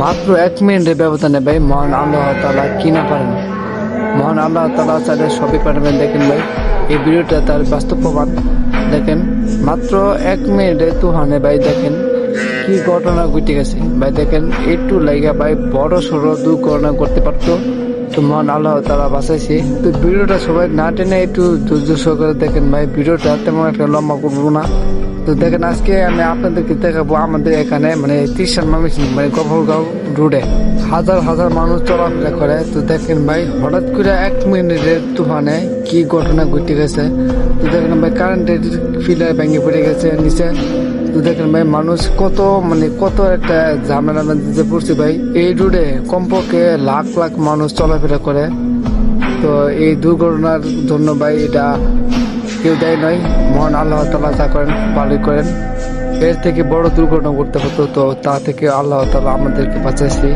মাত্র 1 মিনিটের ব্যবধানে ভাই মহান আল্লাহ তাআলা কি না পারেন। মহান আল্লাহ তাআলা চাইলে সবই পারবেন। দেখেন ভাই, এই ভিডিওটা তার বাস্তব প্রমাণ। দেখেন মাত্র 1 মিনিটে তুহানে ভাই দেখেন কি ঘটনা ঘটে গেছে ভাই। দেখেন একটু লাইগা ভাই বড় সড়ো দুর্ঘটনা করতে পারতো, তো মহান আল্লাহ তাআলা বাঁচাইছে। তো ভিডিওটা সবাই না টেনে একটু ধৈর্য সহকারে দেখেন ভাই। ভিডিওটা তেমন একটা লম্বা করবো না। তো দেখেন আজকে আমি আপনাদেরকে দেখাবো আমাদের এখানে মানে ত্রিশাল মানে গফরগাঁও রোডে হাজার হাজার মানুষ চলাফেরা করে। তো দেখেন ভাই হঠাৎ করে 1 মিনিটের তুফানে কি ঘটনা ঘটে গেছে। তো দেখেন ভাই কারেন্টের ফিলার ভেঙে পড়ে গেছে নিচে। তো দেখেন ভাই মানুষ কত একটা ঝামেলার মধ্যে পড়ছে ভাই। এই রোডে কমপক্ষে লাখ লাখ মানুষ চলাফেরা করে। তো এই দুর্ঘটনার জন্য ভাই এটা কেউ দায়ী নয়, মহান আল্লাহ তাআলা যা করেন ভালোই করেন। এর থেকে বড় দুর্ঘটনা ঘটতে হতো, তো তা থেকে আল্লাহ তাআলা আমাদেরকে বাঁচাইছে।